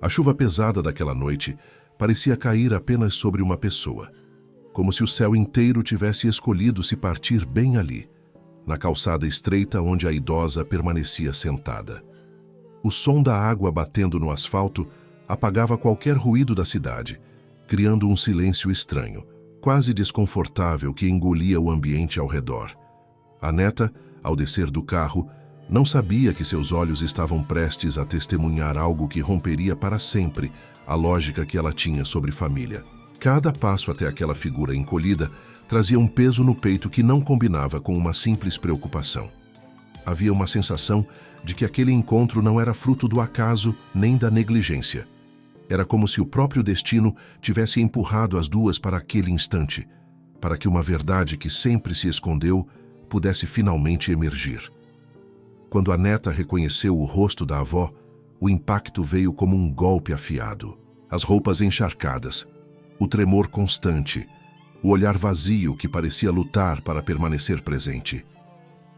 A chuva pesada daquela noite parecia cair apenas sobre uma pessoa, como se o céu inteiro tivesse escolhido se partir bem ali, na calçada estreita onde a idosa permanecia sentada. O som da água batendo no asfalto apagava qualquer ruído da cidade, criando um silêncio estranho, quase desconfortável, que engolia o ambiente ao redor. A neta, ao descer do carro, não sabia que seus olhos estavam prestes a testemunhar algo que romperia para sempre a lógica que ela tinha sobre família. Cada passo até aquela figura encolhida trazia um peso no peito que não combinava com uma simples preocupação. Havia uma sensação de que aquele encontro não era fruto do acaso nem da negligência. Era como se o próprio destino tivesse empurrado as duas para aquele instante, para que uma verdade que sempre se escondeu pudesse finalmente emergir. Quando a neta reconheceu o rosto da avó, o impacto veio como um golpe afiado. As roupas encharcadas, o tremor constante, o olhar vazio que parecia lutar para permanecer presente.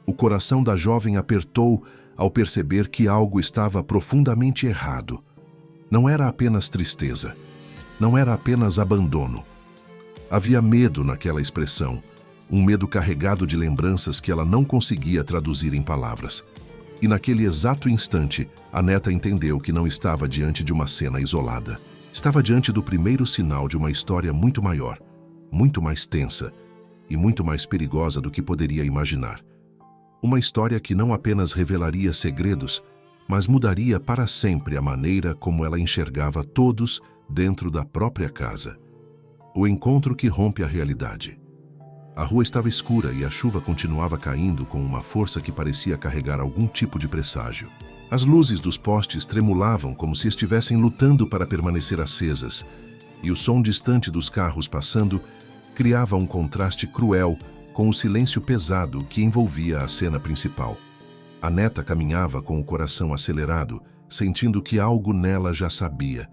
O coração da jovem apertou ao perceber que algo estava profundamente errado. Não era apenas tristeza, não era apenas abandono. Havia medo naquela expressão, um medo carregado de lembranças que ela não conseguia traduzir em palavras. E naquele exato instante, a neta entendeu que não estava diante de uma cena isolada. Estava diante do primeiro sinal de uma história muito maior, muito mais tensa e muito mais perigosa do que poderia imaginar. Uma história que não apenas revelaria segredos, mas mudaria para sempre a maneira como ela enxergava todos dentro da própria casa. O encontro que rompe a realidade. A rua estava escura e a chuva continuava caindo com uma força que parecia carregar algum tipo de presságio. As luzes dos postes tremulavam como se estivessem lutando para permanecer acesas, e o som distante dos carros passando criava um contraste cruel com o silêncio pesado que envolvia a cena principal. A neta caminhava com o coração acelerado, sentindo que algo nela já sabia,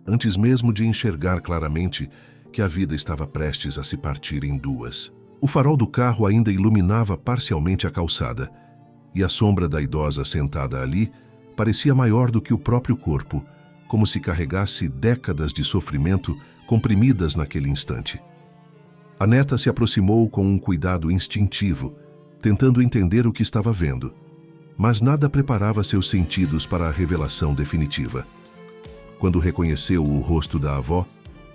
antes mesmo de enxergar claramente que a vida estava prestes a se partir em duas. O farol do carro ainda iluminava parcialmente a calçada, e a sombra da idosa sentada ali parecia maior do que o próprio corpo, como se carregasse décadas de sofrimento comprimidas naquele instante. A neta se aproximou com um cuidado instintivo, tentando entender o que estava vendo, mas nada preparava seus sentidos para a revelação definitiva. Quando reconheceu o rosto da avó,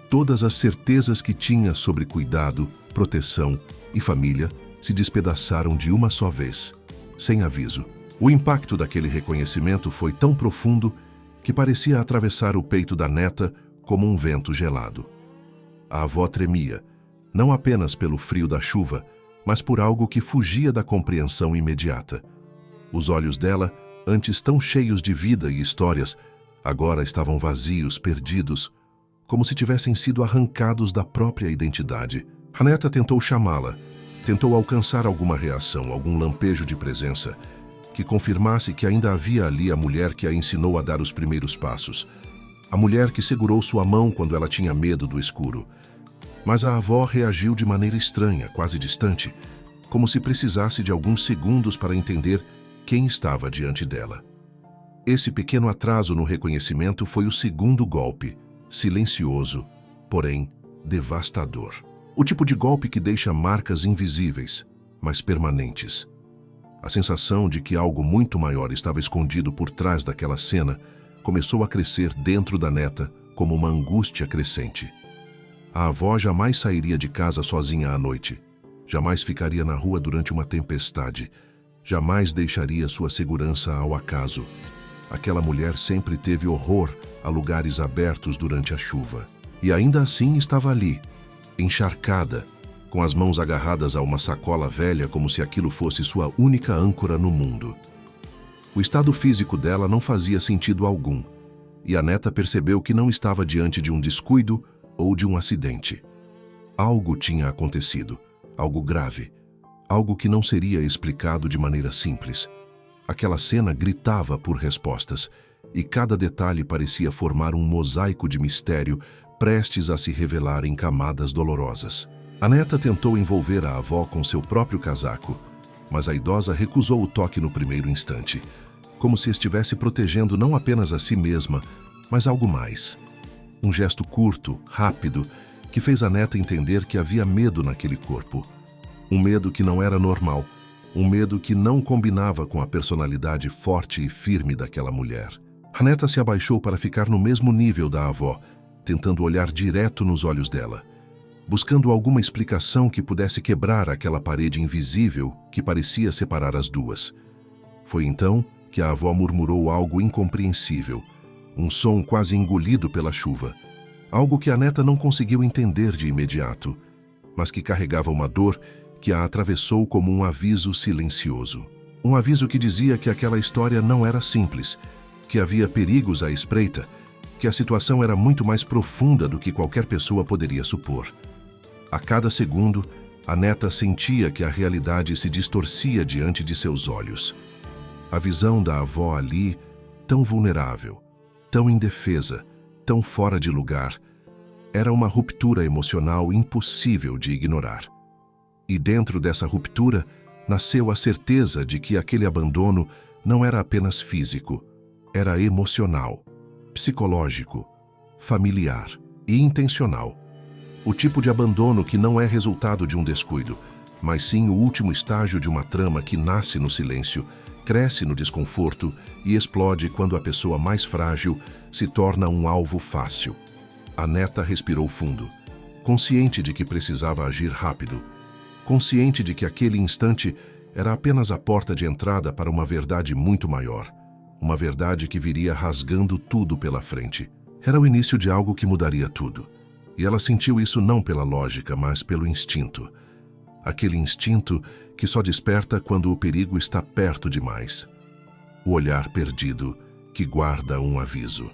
todas as certezas que tinha sobre cuidado, proteção e família se despedaçaram de uma só vez, sem aviso. O impacto daquele reconhecimento foi tão profundo que parecia atravessar o peito da neta como um vento gelado. A avó tremia, não apenas pelo frio da chuva, mas por algo que fugia da compreensão imediata. Os olhos dela, antes tão cheios de vida e histórias, agora estavam vazios, perdidos, como se tivessem sido arrancados da própria identidade. A neta tentou chamá-la, tentou alcançar alguma reação, algum lampejo de presença, que confirmasse que ainda havia ali a mulher que a ensinou a dar os primeiros passos, a mulher que segurou sua mão quando ela tinha medo do escuro. Mas a avó reagiu de maneira estranha, quase distante, como se precisasse de alguns segundos para entender quem estava diante dela. Esse pequeno atraso no reconhecimento foi o segundo golpe, silencioso, porém devastador. O tipo de golpe que deixa marcas invisíveis, mas permanentes. A sensação de que algo muito maior estava escondido por trás daquela cena começou a crescer dentro da neta como uma angústia crescente. A avó jamais sairia de casa sozinha à noite, jamais ficaria na rua durante uma tempestade, jamais deixaria sua segurança ao acaso. Aquela mulher sempre teve horror a lugares abertos durante a chuva. E ainda assim estava ali, encharcada, com as mãos agarradas a uma sacola velha como se aquilo fosse sua única âncora no mundo. O estado físico dela não fazia sentido algum, e a neta percebeu que não estava diante de um descuido ou de um acidente. Algo tinha acontecido, algo grave, algo que não seria explicado de maneira simples. Aquela cena gritava por respostas, e cada detalhe parecia formar um mosaico de mistério prestes a se revelar em camadas dolorosas. A neta tentou envolver a avó com seu próprio casaco, mas a idosa recusou o toque no primeiro instante, como se estivesse protegendo não apenas a si mesma, Mas algo mais. Um gesto curto, rápido, que fez a neta entender que havia medo naquele corpo. Um medo que não era normal. Um medo que não combinava com a personalidade forte e firme daquela mulher. A neta se abaixou para ficar no mesmo nível da avó, tentando olhar direto nos olhos dela, buscando alguma explicação que pudesse quebrar aquela parede invisível que parecia separar as duas. Foi então que a avó murmurou algo incompreensível, um som quase engolido pela chuva, algo que a neta não conseguiu entender de imediato, mas que carregava uma dor que a atravessou como um aviso silencioso. Um aviso que dizia que aquela história não era simples, que havia perigos à espreita, que a situação era muito mais profunda do que qualquer pessoa poderia supor. A cada segundo, a neta sentia que a realidade se distorcia diante de seus olhos. A visão da avó ali, tão vulnerável, tão indefesa, tão fora de lugar, era uma ruptura emocional impossível de ignorar. E dentro dessa ruptura, nasceu a certeza de que aquele abandono não era apenas físico, era emocional, psicológico, familiar e intencional. O tipo de abandono que não é resultado de um descuido, mas sim o último estágio de uma trama que nasce no silêncio, cresce no desconforto e explode quando a pessoa mais frágil se torna um alvo fácil. A neta respirou fundo, consciente de que precisava agir rápido, consciente de que aquele instante era apenas a porta de entrada para uma verdade muito maior, uma verdade que viria rasgando tudo pela frente. Era o início de algo que mudaria tudo. E ela sentiu isso não pela lógica, mas pelo instinto. Aquele instinto que só desperta quando o perigo está perto demais. O olhar perdido que guarda um aviso.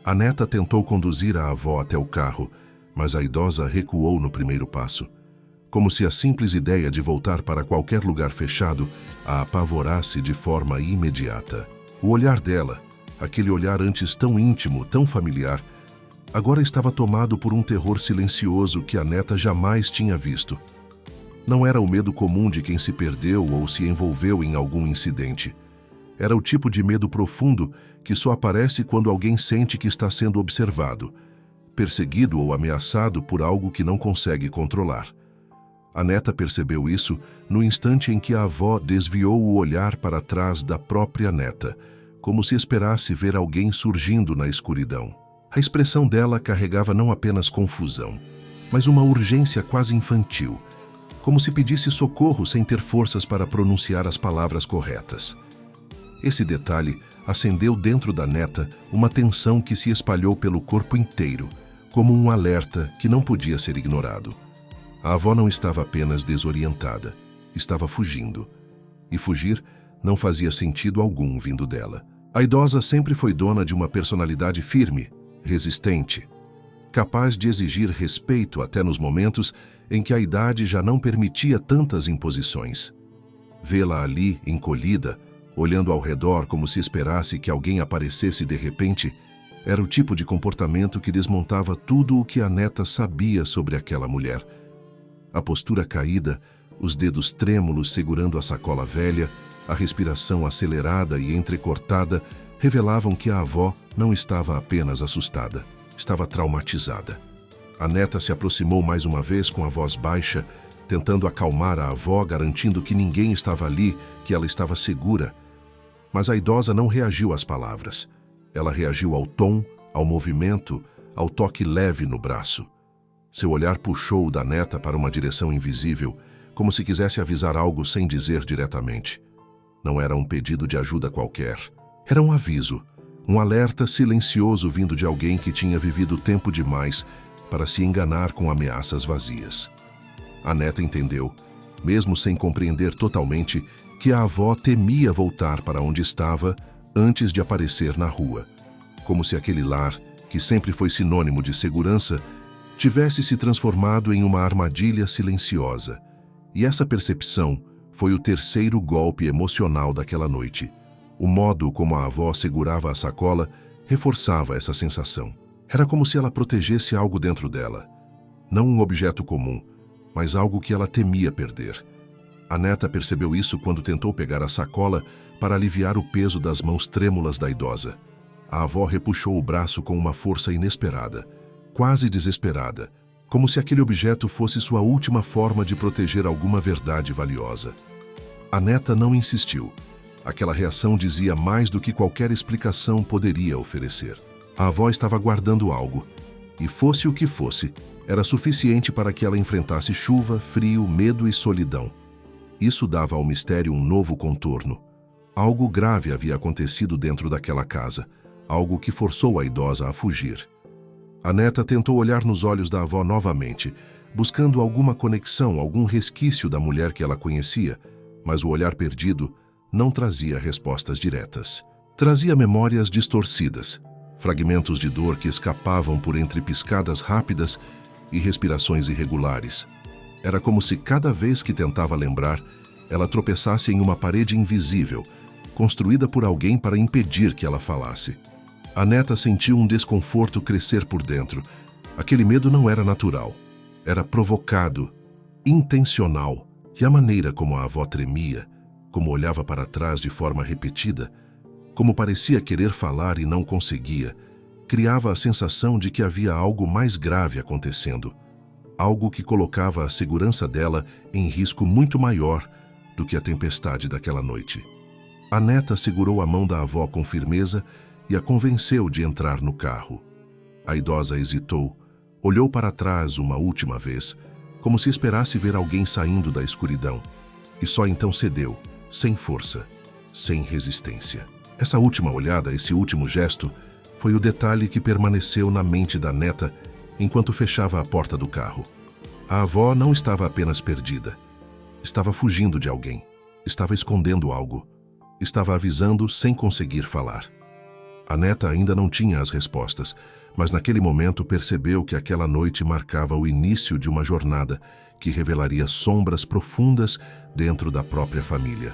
A neta tentou conduzir a avó até o carro, mas a idosa recuou no primeiro passo, como se a simples ideia de voltar para qualquer lugar fechado a apavorasse de forma imediata. O olhar dela, aquele olhar antes tão íntimo, tão familiar, agora estava tomado por um terror silencioso que a neta jamais tinha visto. Não era o medo comum de quem se perdeu ou se envolveu em algum incidente. Era o tipo de medo profundo que só aparece quando alguém sente que está sendo observado, perseguido ou ameaçado por algo que não consegue controlar. A neta percebeu isso no instante em que a avó desviou o olhar para trás da própria neta, como se esperasse ver alguém surgindo na escuridão. A expressão dela carregava não apenas confusão, mas uma urgência quase infantil, como se pedisse socorro sem ter forças para pronunciar as palavras corretas. Esse detalhe acendeu dentro da neta uma tensão que se espalhou pelo corpo inteiro, como um alerta que não podia ser ignorado. A avó não estava apenas desorientada, estava fugindo. E fugir não fazia sentido algum vindo dela. A idosa sempre foi dona de uma personalidade firme, resistente, capaz de exigir respeito até nos momentos em que a idade já não permitia tantas imposições. Vê-la ali, encolhida, olhando ao redor como se esperasse que alguém aparecesse de repente, era o tipo de comportamento que desmontava tudo o que a neta sabia sobre aquela mulher. A postura caída, os dedos trêmulos segurando a sacola velha, a respiração acelerada e entrecortada revelavam que a avó não estava apenas assustada, estava traumatizada. A neta se aproximou mais uma vez com a voz baixa, tentando acalmar a avó, garantindo que ninguém estava ali, que ela estava segura. Mas a idosa não reagiu às palavras. Ela reagiu ao tom, ao movimento, ao toque leve no braço. Seu olhar puxou da neta para uma direção invisível, como se quisesse avisar algo sem dizer diretamente. Não era um pedido de ajuda qualquer. Era um aviso, um alerta silencioso vindo de alguém que tinha vivido tempo demais para se enganar com ameaças vazias. A neta entendeu, mesmo sem compreender totalmente, que a avó temia voltar para onde estava antes de aparecer na rua, como se aquele lar, que sempre foi sinônimo de segurança, tivesse se transformado em uma armadilha silenciosa. E essa percepção foi o terceiro golpe emocional daquela noite. O modo como a avó segurava a sacola reforçava essa sensação. Era como se ela protegesse algo dentro dela. Não um objeto comum, mas algo que ela temia perder. A neta percebeu isso quando tentou pegar a sacola para aliviar o peso das mãos trêmulas da idosa. A avó repuxou o braço com uma força inesperada, quase desesperada, como se aquele objeto fosse sua última forma de proteger alguma verdade valiosa. A neta não insistiu. Aquela reação dizia mais do que qualquer explicação poderia oferecer. A avó estava guardando algo, e fosse o que fosse, era suficiente para que ela enfrentasse chuva, frio, medo e solidão. Isso dava ao mistério um novo contorno. Algo grave havia acontecido dentro daquela casa, algo que forçou a idosa a fugir. A neta tentou olhar nos olhos da avó novamente, buscando alguma conexão, algum resquício da mulher que ela conhecia, mas o olhar perdido não trazia respostas diretas. Trazia memórias distorcidas, fragmentos de dor que escapavam por entre piscadas rápidas e respirações irregulares. Era como se cada vez que tentava lembrar, ela tropeçasse em uma parede invisível, construída por alguém para impedir que ela falasse. A neta sentiu um desconforto crescer por dentro. Aquele medo não era natural. Era provocado, intencional. E a maneira como a avó tremia, como olhava para trás de forma repetida, como parecia querer falar e não conseguia, criava a sensação de que havia algo mais grave acontecendo. Algo que colocava a segurança dela em risco muito maior do que a tempestade daquela noite. A neta segurou a mão da avó com firmeza e a convenceu de entrar no carro. A idosa hesitou, olhou para trás uma última vez, como se esperasse ver alguém saindo da escuridão, e só então cedeu, sem força, sem resistência. Essa última olhada, esse último gesto, foi o detalhe que permaneceu na mente da neta enquanto fechava a porta do carro. A avó não estava apenas perdida. Estava fugindo de alguém. Estava escondendo algo. Estava avisando sem conseguir falar. A neta ainda não tinha as respostas, mas naquele momento percebeu que aquela noite marcava o início de uma jornada que revelaria sombras profundas dentro da própria família.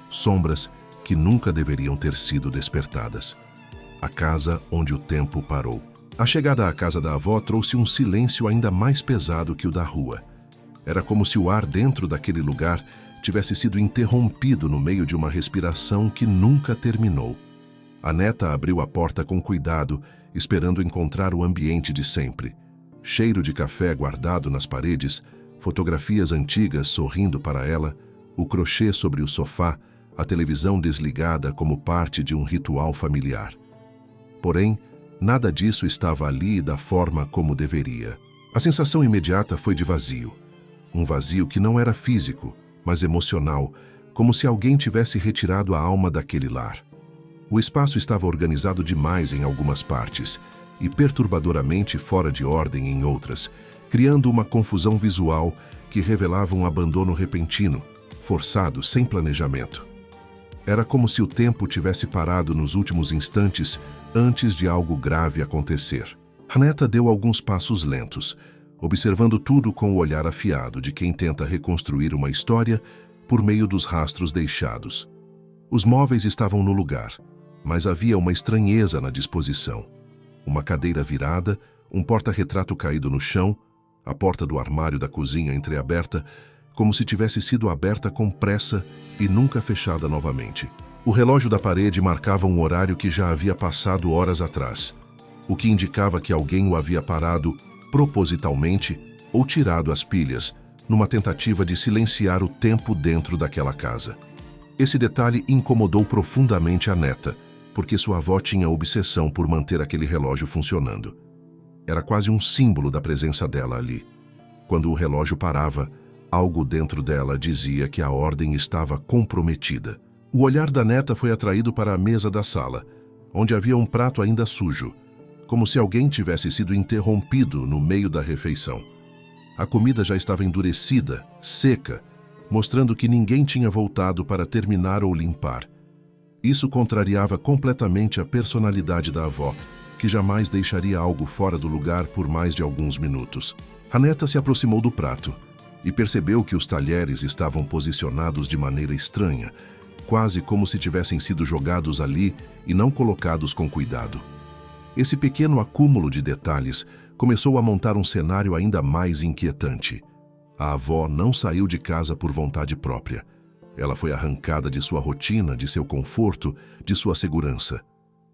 Sombras que nunca deveriam ter sido despertadas. A casa onde o tempo parou. A chegada à casa da avó trouxe um silêncio ainda mais pesado que o da rua. Era como se o ar dentro daquele lugar tivesse sido interrompido no meio de uma respiração que nunca terminou. A neta abriu a porta com cuidado, esperando encontrar o ambiente de sempre. Cheiro de café guardado nas paredes, fotografias antigas sorrindo para ela, o crochê sobre o sofá, a televisão desligada como parte de um ritual familiar. Porém, nada disso estava ali da forma como deveria. A sensação imediata foi de vazio. Um vazio que não era físico, mas emocional, como se alguém tivesse retirado a alma daquele lar. O espaço estava organizado demais em algumas partes e perturbadoramente fora de ordem em outras, criando uma confusão visual que revelava um abandono repentino, forçado, sem planejamento. Era como se o tempo tivesse parado nos últimos instantes antes de algo grave acontecer. A neta deu alguns passos lentos, observando tudo com o olhar afiado de quem tenta reconstruir uma história por meio dos rastros deixados. Os móveis estavam no lugar, mas havia uma estranheza na disposição. Uma cadeira virada, um porta-retrato caído no chão, a porta do armário da cozinha entreaberta, como se tivesse sido aberta com pressa e nunca fechada novamente. O relógio da parede marcava um horário que já havia passado horas atrás, o que indicava que alguém o havia parado propositalmente ou tirado as pilhas, numa tentativa de silenciar o tempo dentro daquela casa. Esse detalhe incomodou profundamente a neta, porque sua avó tinha obsessão por manter aquele relógio funcionando. Era quase um símbolo da presença dela ali. Quando o relógio parava, algo dentro dela dizia que a ordem estava comprometida. O olhar da neta foi atraído para a mesa da sala, onde havia um prato ainda sujo, como se alguém tivesse sido interrompido no meio da refeição. A comida já estava endurecida, seca, mostrando que ninguém tinha voltado para terminar ou limpar. Isso contrariava completamente a personalidade da avó, que jamais deixaria algo fora do lugar por mais de alguns minutos. A neta se aproximou do prato e percebeu que os talheres estavam posicionados de maneira estranha, quase como se tivessem sido jogados ali e não colocados com cuidado. Esse pequeno acúmulo de detalhes começou a montar um cenário ainda mais inquietante. A avó não saiu de casa por vontade própria. Ela foi arrancada de sua rotina, de seu conforto, de sua segurança.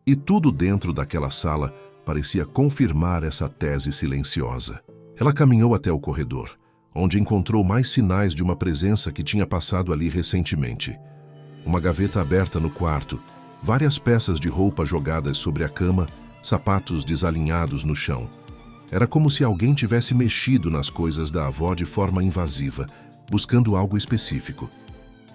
E tudo dentro daquela sala parecia confirmar essa tese silenciosa. Ela caminhou até o corredor, onde encontrou mais sinais de uma presença que tinha passado ali recentemente. Uma gaveta aberta no quarto, várias peças de roupa jogadas sobre a cama, sapatos desalinhados no chão. Era como se alguém tivesse mexido nas coisas da avó de forma invasiva, buscando algo específico.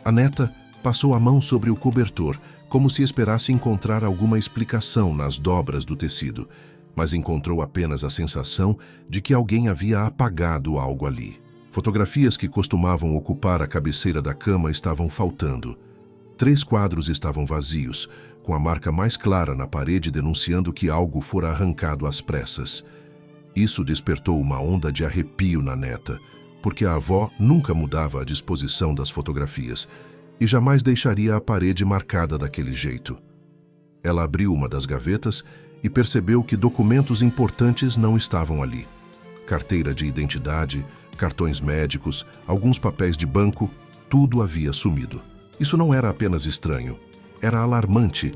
A neta passou a mão sobre o cobertor, como se esperasse encontrar alguma explicação nas dobras do tecido, mas encontrou apenas a sensação de que alguém havia apagado algo ali. Fotografias que costumavam ocupar a cabeceira da cama estavam faltando. 3 quadros estavam vazios, com a marca mais clara na parede denunciando que algo fora arrancado às pressas. Isso despertou uma onda de arrepio na neta, porque a avó nunca mudava a disposição das fotografias e jamais deixaria a parede marcada daquele jeito. Ela abriu uma das gavetas e percebeu que documentos importantes não estavam ali. Carteira de identidade, cartões médicos, alguns papéis de banco, tudo havia sumido. Isso não era apenas estranho, era alarmante.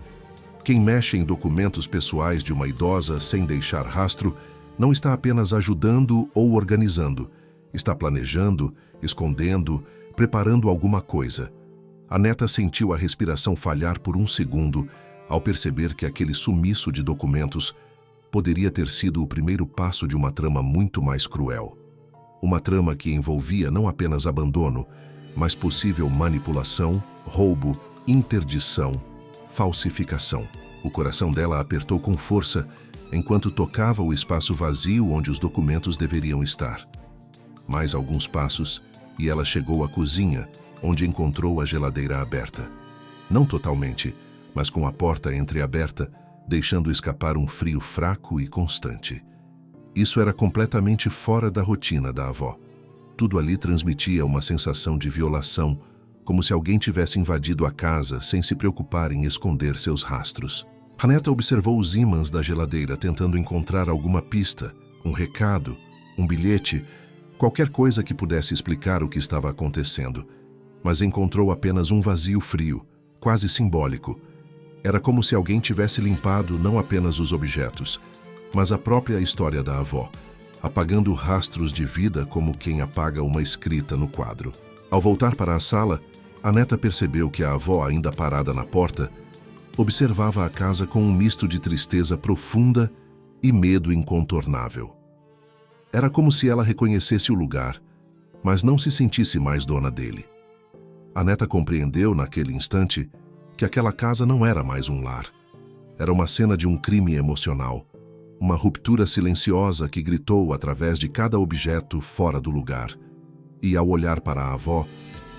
Quem mexe em documentos pessoais de uma idosa sem deixar rastro não está apenas ajudando ou organizando, está planejando, escondendo, preparando alguma coisa. A neta sentiu a respiração falhar por um segundo ao perceber que aquele sumiço de documentos poderia ter sido o primeiro passo de uma trama muito mais cruel. Uma trama que envolvia não apenas abandono, mas possível manipulação, roubo, interdição, falsificação. O coração dela apertou com força enquanto tocava o espaço vazio onde os documentos deveriam estar. Mais alguns passos e ela chegou à cozinha, onde encontrou a geladeira aberta. Não totalmente, mas com a porta entreaberta, deixando escapar um frio fraco e constante. Isso era completamente fora da rotina da avó. Tudo ali transmitia uma sensação de violação, como se alguém tivesse invadido a casa sem se preocupar em esconder seus rastros. A neta observou os ímãs da geladeira tentando encontrar alguma pista, um recado, um bilhete, qualquer coisa que pudesse explicar o que estava acontecendo, mas encontrou apenas um vazio frio, quase simbólico. Era como se alguém tivesse limpado não apenas os objetos, mas a própria história da avó, apagando rastros de vida como quem apaga uma escrita no quadro. Ao voltar para a sala, a neta percebeu que a avó, ainda parada na porta, observava a casa com um misto de tristeza profunda e medo incontornável. Era como se ela reconhecesse o lugar, mas não se sentisse mais dona dele. A neta compreendeu naquele instante que aquela casa não era mais um lar. Era uma cena de um crime emocional, uma ruptura silenciosa que gritou através de cada objeto fora do lugar. E ao olhar para a avó,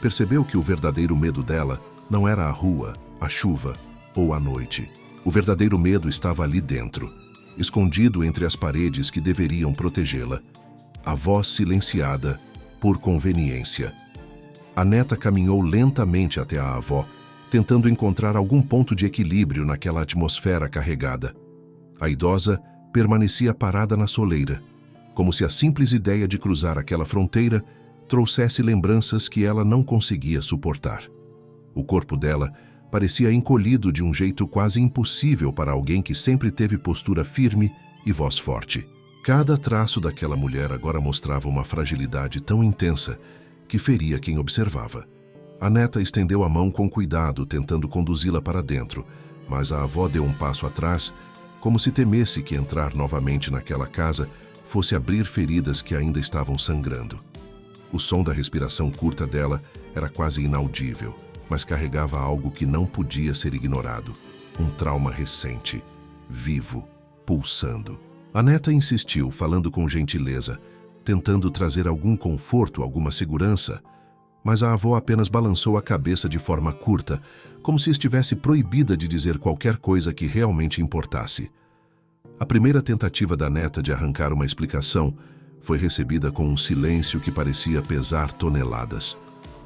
percebeu que o verdadeiro medo dela não era a rua, a chuva ou a noite. O verdadeiro medo estava ali dentro, escondido entre as paredes que deveriam protegê-la. A voz silenciada por conveniência. A neta caminhou lentamente até a avó, tentando encontrar algum ponto de equilíbrio naquela atmosfera carregada. A idosa permanecia parada na soleira, como se a simples ideia de cruzar aquela fronteira trouxesse lembranças que ela não conseguia suportar. O corpo dela parecia encolhido de um jeito quase impossível para alguém que sempre teve postura firme e voz forte. Cada traço daquela mulher agora mostrava uma fragilidade tão intensa que feria quem observava. A neta estendeu a mão com cuidado, tentando conduzi-la para dentro, mas a avó deu um passo atrás, como se temesse que entrar novamente naquela casa fosse abrir feridas que ainda estavam sangrando. O som da respiração curta dela era quase inaudível, mas carregava algo que não podia ser ignorado. Um trauma recente, vivo, pulsando. A neta insistiu, falando com gentileza, tentando trazer algum conforto, alguma segurança, mas a avó apenas balançou a cabeça de forma curta, como se estivesse proibida de dizer qualquer coisa que realmente importasse. A primeira tentativa da neta de arrancar uma explicação foi recebida com um silêncio que parecia pesar toneladas.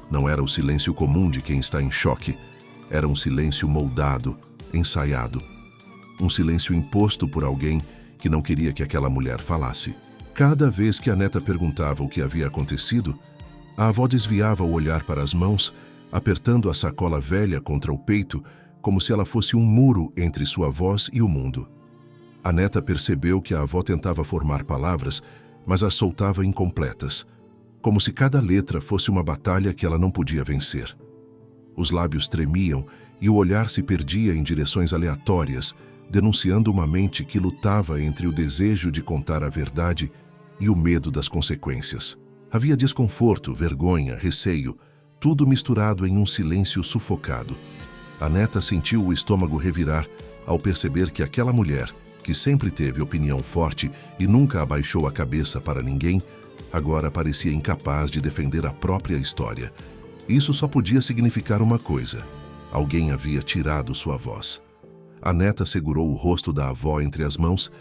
Não era o silêncio comum de quem está em choque, era um silêncio moldado, ensaiado. Um silêncio imposto por alguém que não queria que aquela mulher falasse. Cada vez que a neta perguntava o que havia acontecido, a avó desviava o olhar para as mãos, apertando a sacola velha contra o peito, como se ela fosse um muro entre sua voz e o mundo. A neta percebeu que a avó tentava formar palavras, mas as soltava incompletas, como se cada letra fosse uma batalha que ela não podia vencer. Os lábios tremiam e o olhar se perdia em direções aleatórias, denunciando uma mente que lutava entre o desejo de contar a verdade e o medo das consequências. Havia desconforto, vergonha, receio, tudo misturado em um silêncio sufocado. A neta sentiu o estômago revirar ao perceber que aquela mulher, que sempre teve opinião forte e nunca abaixou a cabeça para ninguém, agora parecia incapaz de defender a própria história. Isso só podia significar uma coisa: alguém havia tirado sua voz. A neta segurou o rosto da avó entre as mãos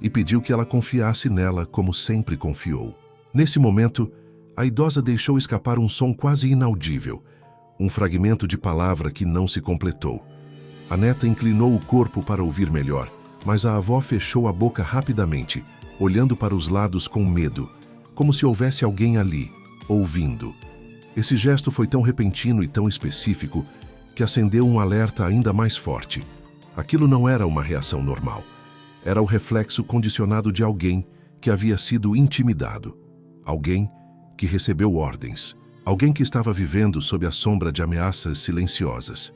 e pediu que ela confiasse nela como sempre confiou. Nesse momento, a idosa deixou escapar um som quase inaudível, um fragmento de palavra que não se completou. A neta inclinou o corpo para ouvir melhor, mas a avó fechou a boca rapidamente, olhando para os lados com medo, como se houvesse alguém ali, ouvindo. Esse gesto foi tão repentino e tão específico que acendeu um alerta ainda mais forte. Aquilo não era uma reação normal. Era o reflexo condicionado de alguém que havia sido intimidado. Alguém que recebeu ordens. Alguém que estava vivendo sob a sombra de ameaças silenciosas.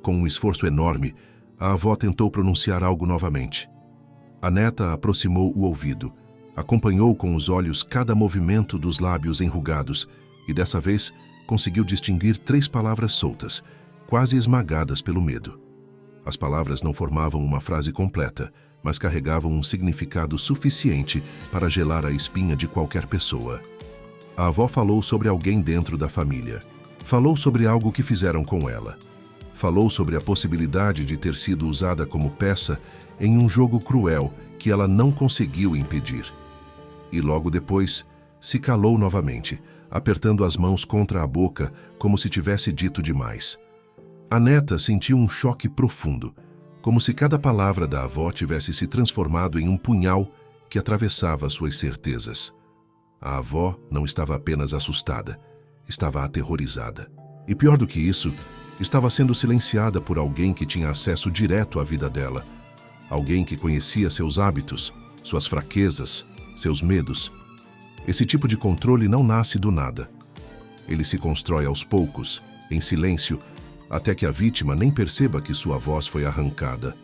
Com um esforço enorme, a avó tentou pronunciar algo novamente. A neta aproximou o ouvido, acompanhou com os olhos cada movimento dos lábios enrugados e dessa vez conseguiu distinguir 3 palavras soltas, quase esmagadas pelo medo. As palavras não formavam uma frase completa, mas carregavam um significado suficiente para gelar a espinha de qualquer pessoa. A avó falou sobre alguém dentro da família. Falou sobre algo que fizeram com ela. Falou sobre a possibilidade de ter sido usada como peça em um jogo cruel que ela não conseguiu impedir. E logo depois, se calou novamente, apertando as mãos contra a boca como se tivesse dito demais. A neta sentiu um choque profundo, como se cada palavra da avó tivesse se transformado em um punhal que atravessava suas certezas. A avó não estava apenas assustada, estava aterrorizada. E pior do que isso, estava sendo silenciada por alguém que tinha acesso direto à vida dela. Alguém que conhecia seus hábitos, suas fraquezas, seus medos. Esse tipo de controle não nasce do nada. Ele se constrói aos poucos, em silêncio, até que a vítima nem perceba que sua voz foi arrancada.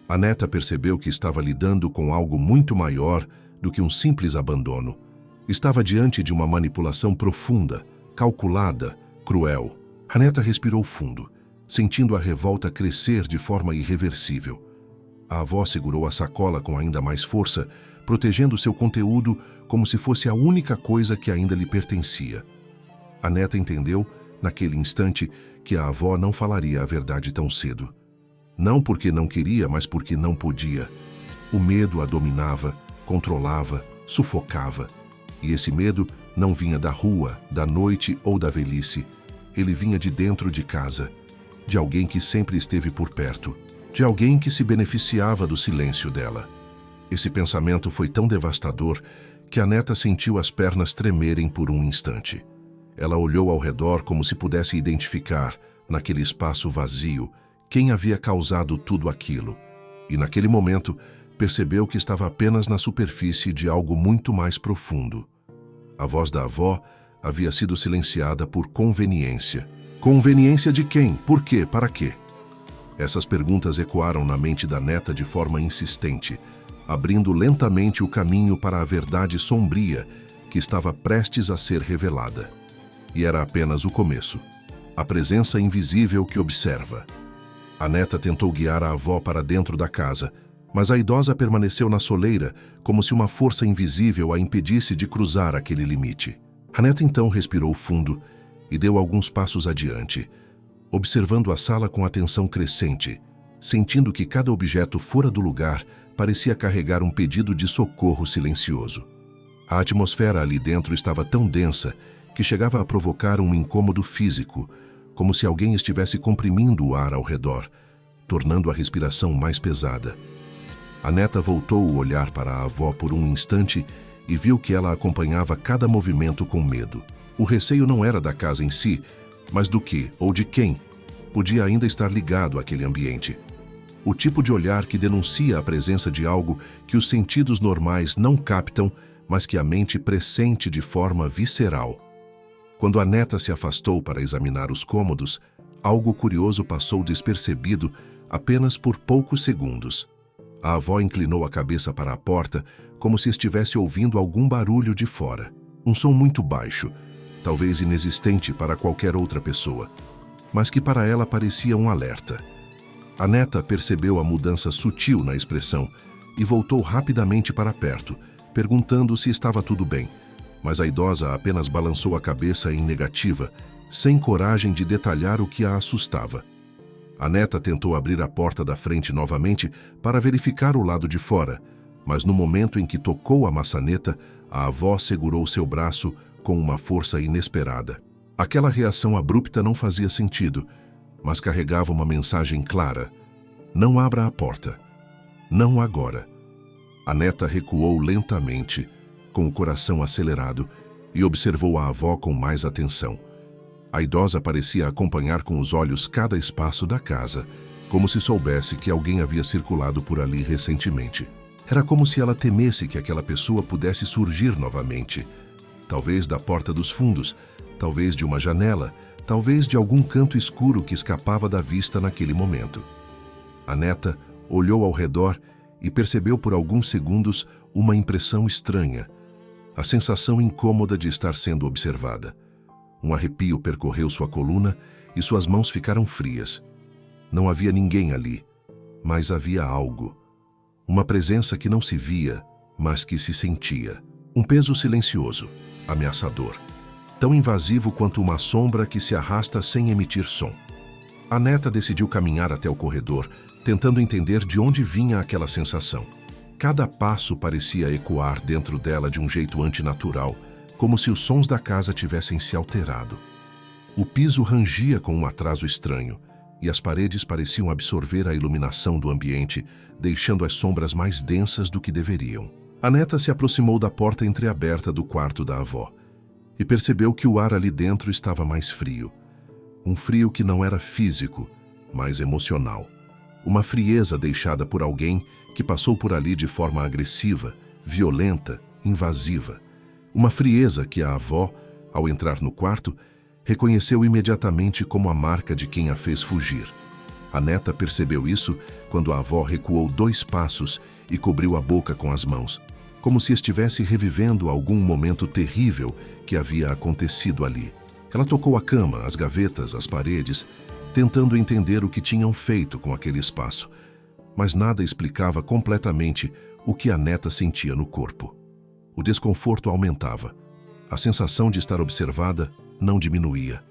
A neta percebeu que estava lidando com algo muito maior do que um simples abandono. Estava diante de uma manipulação profunda, calculada, cruel. A neta respirou fundo, sentindo a revolta crescer de forma irreversível. A avó segurou a sacola com ainda mais força, protegendo seu conteúdo como se fosse a única coisa que ainda lhe pertencia. A neta entendeu, naquele instante, que a avó não falaria a verdade tão cedo. Não porque não queria, mas porque não podia. O medo a dominava, controlava, sufocava. E esse medo não vinha da rua, da noite ou da velhice. Ele vinha de dentro de casa, de alguém que sempre esteve por perto, de alguém que se beneficiava do silêncio dela. Esse pensamento foi tão devastador que a neta sentiu as pernas tremerem por um instante. Ela olhou ao redor como se pudesse identificar, naquele espaço vazio, quem havia causado tudo aquilo. E naquele momento, percebeu que estava apenas na superfície de algo muito mais profundo. A voz da avó havia sido silenciada por conveniência. Conveniência de quem? Por quê? Para quê? Essas perguntas ecoaram na mente da neta de forma insistente, abrindo lentamente o caminho para a verdade sombria que estava prestes a ser revelada. E era apenas o começo. A presença invisível que observa. A neta tentou guiar a avó para dentro da casa, mas a idosa permaneceu na soleira, como se uma força invisível a impedisse de cruzar aquele limite. A neta então respirou fundo e deu alguns passos adiante, observando a sala com atenção crescente, sentindo que cada objeto fora do lugar parecia carregar um pedido de socorro silencioso. A atmosfera ali dentro estava tão densa que chegava a provocar um incômodo físico, como se alguém estivesse comprimindo o ar ao redor, tornando a respiração mais pesada. A neta voltou o olhar para a avó por um instante e viu que ela acompanhava cada movimento com medo. O receio não era da casa em si, mas do que ou de quem podia ainda estar ligado àquele ambiente. O tipo de olhar que denuncia a presença de algo que os sentidos normais não captam, mas que a mente pressente de forma visceral. Quando a neta se afastou para examinar os cômodos, algo curioso passou despercebido apenas por poucos segundos. A avó inclinou a cabeça para a porta, como se estivesse ouvindo algum barulho de fora. Um som muito baixo, talvez inexistente para qualquer outra pessoa, mas que para ela parecia um alerta. A neta percebeu a mudança sutil na expressão e voltou rapidamente para perto, perguntando se estava tudo bem, mas a idosa apenas balançou a cabeça em negativa, sem coragem de detalhar o que a assustava. A neta tentou abrir a porta da frente novamente para verificar o lado de fora, mas no momento em que tocou a maçaneta, a avó segurou seu braço com uma força inesperada. Aquela reação abrupta não fazia sentido, mas carregava uma mensagem clara. Não abra a porta. Não agora. A neta recuou lentamente, com o coração acelerado, e observou a avó com mais atenção. A idosa parecia acompanhar com os olhos cada espaço da casa, como se soubesse que alguém havia circulado por ali recentemente. Era como se ela temesse que aquela pessoa pudesse surgir novamente. Talvez da porta dos fundos, talvez de uma janela, talvez de algum canto escuro que escapava da vista naquele momento. A neta olhou ao redor e percebeu por alguns segundos uma impressão estranha, a sensação incômoda de estar sendo observada. Um arrepio percorreu sua coluna e suas mãos ficaram frias. Não havia ninguém ali, mas havia algo. Uma presença que não se via, mas que se sentia. Um peso silencioso, ameaçador. Tão invasivo quanto uma sombra que se arrasta sem emitir som. A neta decidiu caminhar até o corredor, tentando entender de onde vinha aquela sensação. Cada passo parecia ecoar dentro dela de um jeito antinatural, como se os sons da casa tivessem se alterado. O piso rangia com um atraso estranho, e as paredes pareciam absorver a iluminação do ambiente, deixando as sombras mais densas do que deveriam. A neta se aproximou da porta entreaberta do quarto da avó e percebeu que o ar ali dentro estava mais frio. Um frio que não era físico, mas emocional. Uma frieza deixada por alguém que passou por ali de forma agressiva, violenta, invasiva. Uma frieza que a avó, ao entrar no quarto, reconheceu imediatamente como a marca de quem a fez fugir. A neta percebeu isso quando a avó recuou 2 passos e cobriu a boca com as mãos, como se estivesse revivendo algum momento terrível que havia acontecido ali. Ela tocou a cama, as gavetas, as paredes, tentando entender o que tinham feito com aquele espaço, mas nada explicava completamente o que a neta sentia no corpo. O desconforto aumentava. A sensação de estar observada não diminuía.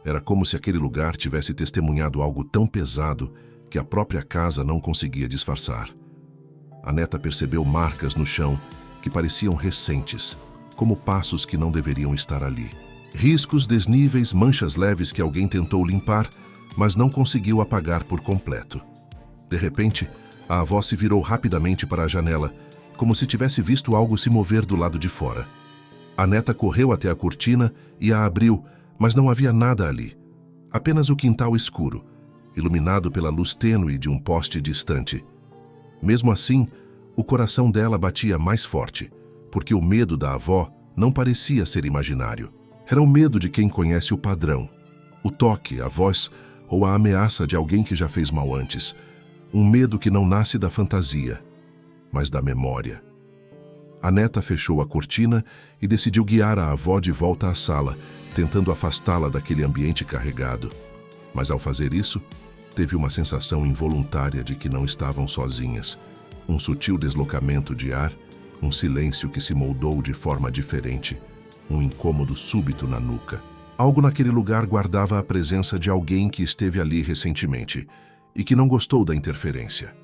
Era como se aquele lugar tivesse testemunhado algo tão pesado que a própria casa não conseguia disfarçar. A neta percebeu marcas no chão que pareciam recentes, como passos que não deveriam estar ali. Riscos, desníveis, manchas leves que alguém tentou limpar, mas não conseguiu apagar por completo. De repente, a avó se virou rapidamente para a janela, como se tivesse visto algo se mover do lado de fora. A neta correu até a cortina e a abriu, mas não havia nada ali. Apenas o quintal escuro, iluminado pela luz tênue de um poste distante. Mesmo assim, o coração dela batia mais forte, porque o medo da avó não parecia ser imaginário. Era o medo de quem conhece o padrão, o toque, a voz ou a ameaça de alguém que já fez mal antes. Um medo que não nasce da fantasia, mas da memória. A neta fechou a cortina e decidiu guiar a avó de volta à sala, tentando afastá-la daquele ambiente carregado. Mas ao fazer isso, teve uma sensação involuntária de que não estavam sozinhas. Um sutil deslocamento de ar, um silêncio que se moldou de forma diferente, um incômodo súbito na nuca. Algo naquele lugar guardava a presença de alguém que esteve ali recentemente e que não gostou da interferência.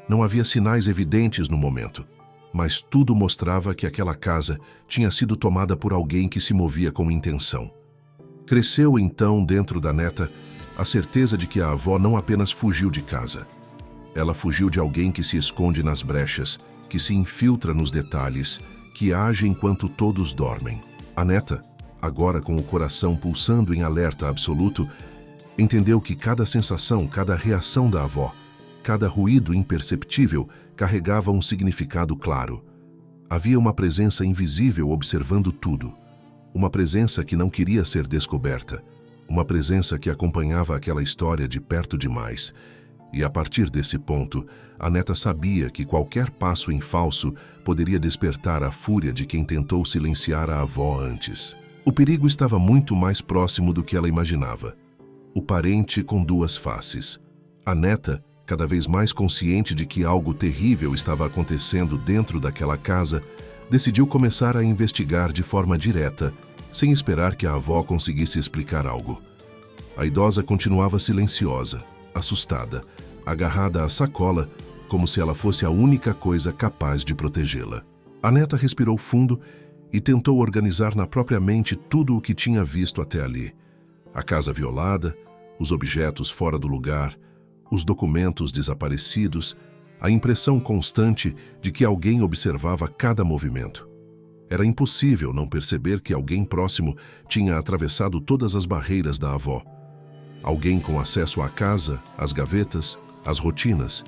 Não havia sinais evidentes no momento, mas tudo mostrava que aquela casa tinha sido tomada por alguém que se movia com intenção. Cresceu então dentro da neta a certeza de que a avó não apenas fugiu de casa. Ela fugiu de alguém que se esconde nas brechas, que se infiltra nos detalhes, que age enquanto todos dormem. A neta, agora com o coração pulsando em alerta absoluto, Entendeu que cada sensação, cada reação da avó, cada ruído imperceptível carregava um significado claro. Havia uma presença invisível observando tudo. Uma presença que não queria ser descoberta. Uma presença que acompanhava aquela história de perto demais. E a partir desse ponto, a neta sabia que qualquer passo em falso poderia despertar a fúria de quem tentou silenciar a avó antes. O perigo estava muito mais próximo do que ela imaginava. O parente com duas faces. A neta, cada vez mais consciente de que algo terrível estava acontecendo dentro daquela casa, decidiu começar a investigar de forma direta, sem esperar que a avó conseguisse explicar algo. A idosa continuava silenciosa, assustada, agarrada à sacola, como se ela fosse a única coisa capaz de protegê-la. A neta respirou fundo e tentou organizar na própria mente tudo o que tinha visto até ali. A casa violada, os objetos fora do lugar, os documentos desaparecidos, a impressão constante de que alguém observava cada movimento. Era impossível não perceber que alguém próximo tinha atravessado todas as barreiras da avó. Alguém com acesso à casa, às gavetas, às rotinas.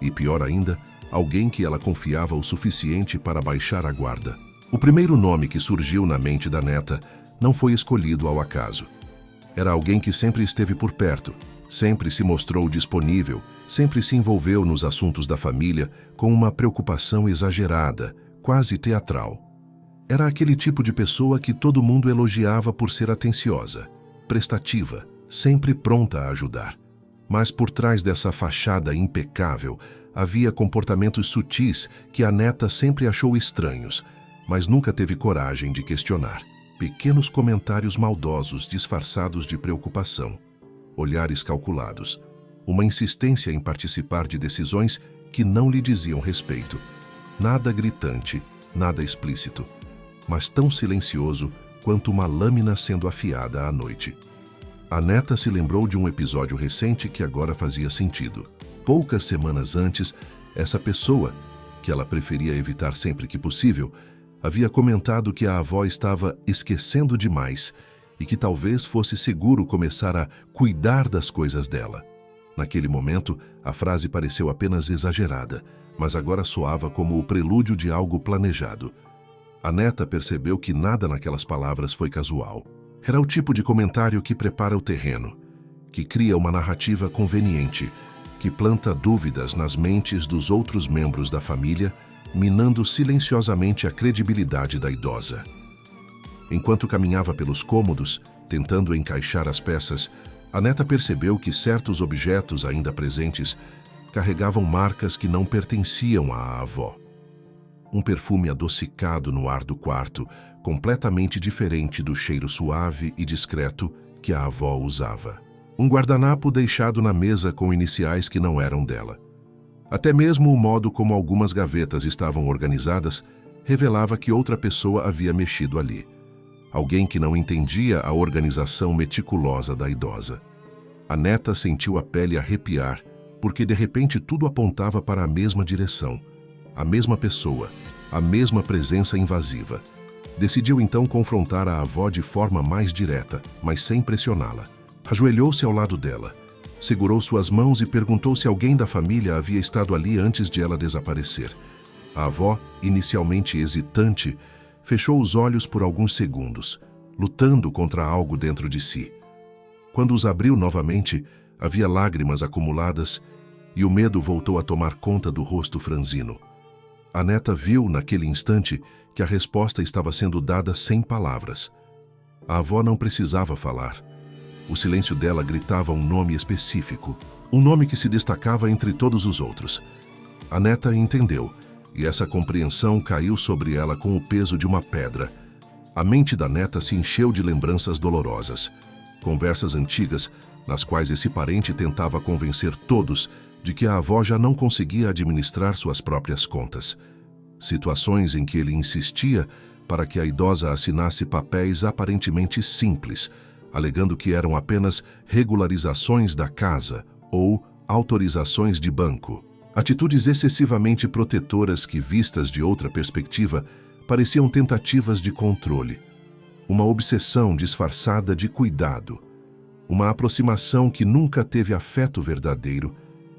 E pior ainda, alguém que ela confiava o suficiente para baixar a guarda. O primeiro nome que surgiu na mente da neta não foi escolhido ao acaso. Era alguém que sempre esteve por perto, sempre se mostrou disponível, sempre se envolveu nos assuntos da família com uma preocupação exagerada, quase teatral. Era aquele tipo de pessoa que todo mundo elogiava por ser atenciosa, prestativa, sempre pronta a ajudar. Mas por trás dessa fachada impecável, havia comportamentos sutis que a neta sempre achou estranhos, mas nunca teve coragem de questionar. Pequenos comentários maldosos disfarçados de preocupação, olhares calculados, uma insistência em participar de decisões que não lhe diziam respeito. Nada gritante, nada explícito, mas tão silencioso quanto uma lâmina sendo afiada à noite. A neta se lembrou de um episódio recente que agora fazia sentido. Poucas semanas antes, essa pessoa, que ela preferia evitar sempre que possível, havia comentado que a avó estava esquecendo demais e que talvez fosse seguro começar a cuidar das coisas dela. Naquele momento, a frase pareceu apenas exagerada, mas agora soava como o prelúdio de algo planejado. A neta percebeu que nada naquelas palavras foi casual. Era o tipo de comentário que prepara o terreno, que cria uma narrativa conveniente, que planta dúvidas nas mentes dos outros membros da família, minando silenciosamente a credibilidade da idosa. Enquanto caminhava pelos cômodos, tentando encaixar as peças, a neta percebeu que certos objetos ainda presentes carregavam marcas que não pertenciam à avó. Um perfume adocicado no ar do quarto, completamente diferente do cheiro suave e discreto que a avó usava. Um guardanapo deixado na mesa com iniciais que não eram dela. Até mesmo o modo como algumas gavetas estavam organizadas revelava que outra pessoa havia mexido ali. Alguém que não entendia a organização meticulosa da idosa. A neta sentiu a pele arrepiar, porque de repente tudo apontava para a mesma direção. A mesma pessoa, a mesma presença invasiva. Decidiu então confrontar a avó de forma mais direta, mas sem pressioná-la. Ajoelhou-se ao lado dela. Segurou suas mãos e perguntou se alguém da família havia estado ali antes de ela desaparecer. A avó, inicialmente hesitante, fechou os olhos por alguns segundos, lutando contra algo dentro de si. Quando os abriu novamente, havia lágrimas acumuladas e o medo voltou a tomar conta do rosto franzino. A neta viu, naquele instante, que a resposta estava sendo dada sem palavras. A avó não precisava falar. O silêncio dela gritava um nome específico, um nome que se destacava entre todos os outros. A neta entendeu, e essa compreensão caiu sobre ela com o peso de uma pedra. A mente da neta se encheu de lembranças dolorosas, conversas antigas, nas quais esse parente tentava convencer todos de que a avó já não conseguia administrar suas próprias contas. Situações em que ele insistia para que a idosa assinasse papéis aparentemente simples, alegando que eram apenas regularizações da casa ou autorizações de banco. Atitudes excessivamente protetoras que, vistas de outra perspectiva, pareciam tentativas de controle. Uma obsessão disfarçada de cuidado. Uma aproximação que nunca teve afeto verdadeiro,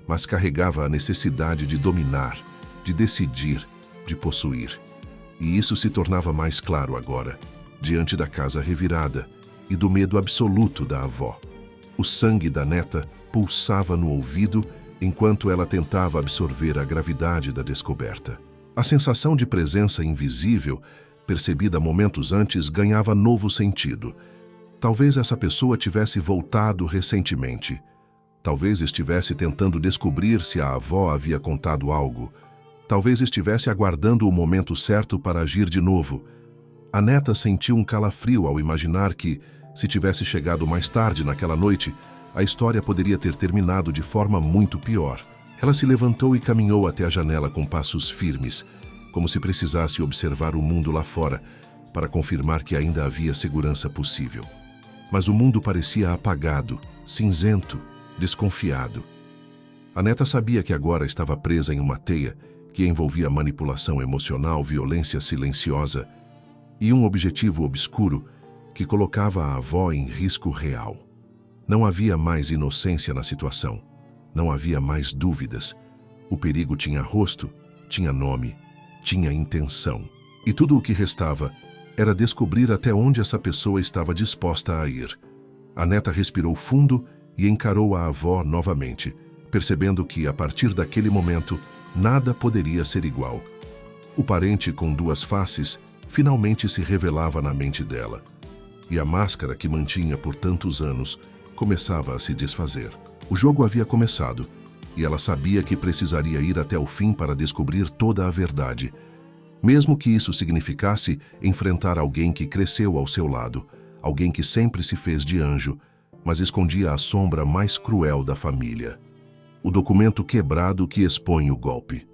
mas carregava a necessidade de dominar, de decidir, de possuir. E isso se tornava mais claro agora, diante da casa revirada e do medo absoluto da avó. O sangue da neta pulsava no ouvido enquanto ela tentava absorver a gravidade da descoberta. A sensação de presença invisível, percebida momentos antes, ganhava novo sentido. Talvez essa pessoa tivesse voltado recentemente. Talvez estivesse tentando descobrir se a avó havia contado algo. Talvez estivesse aguardando o momento certo para agir de novo. A neta sentiu um calafrio ao imaginar que, se tivesse chegado mais tarde naquela noite, a história poderia ter terminado de forma muito pior. Ela se levantou e caminhou até a janela com passos firmes, como se precisasse observar o mundo lá fora, para confirmar que ainda havia segurança possível. Mas o mundo parecia apagado, cinzento, desconfiado. A neta sabia que agora estava presa em uma teia que envolvia manipulação emocional, violência silenciosa e um objetivo obscuro que colocava a avó em risco real. Não havia mais inocência na situação. Não havia mais dúvidas. O perigo tinha rosto, tinha nome, tinha intenção. E tudo o que restava era descobrir até onde essa pessoa estava disposta a ir. A neta respirou fundo e encarou a avó novamente, percebendo que, a partir daquele momento, nada poderia ser igual. O parente com duas faces finalmente se revelava na mente dela. E a máscara que mantinha por tantos anos começava a se desfazer. O jogo havia começado, e ela sabia que precisaria ir até o fim para descobrir toda a verdade, mesmo que isso significasse enfrentar alguém que cresceu ao seu lado, alguém que sempre se fez de anjo, mas escondia a sombra mais cruel da família. O documento quebrado que expõe o golpe.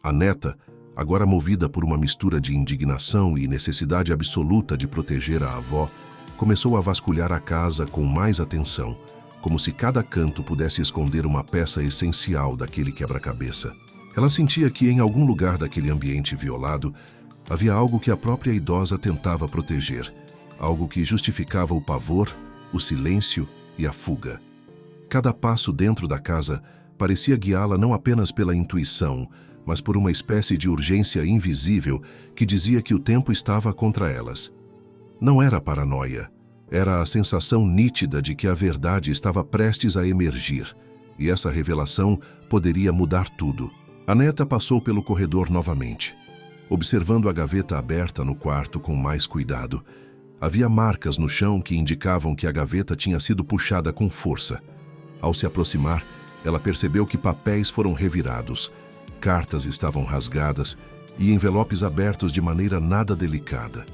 A neta, agora movida por uma mistura de indignação e necessidade absoluta de proteger a avó, começou a vasculhar a casa com mais atenção, como se cada canto pudesse esconder uma peça essencial daquele quebra-cabeça. Ela sentia que em algum lugar daquele ambiente violado havia algo que a própria idosa tentava proteger, algo que justificava o pavor, o silêncio e a fuga. Cada passo dentro da casa parecia guiá-la não apenas pela intuição, mas por uma espécie de urgência invisível que dizia que o tempo estava contra elas. Não era paranoia, era a sensação nítida de que a verdade estava prestes a emergir, e essa revelação poderia mudar tudo. A neta passou pelo corredor novamente, observando a gaveta aberta no quarto com mais cuidado. Havia marcas no chão que indicavam que a gaveta tinha sido puxada com força. Ao se aproximar, ela percebeu que papéis foram revirados, cartas estavam rasgadas e envelopes abertos de maneira nada delicada.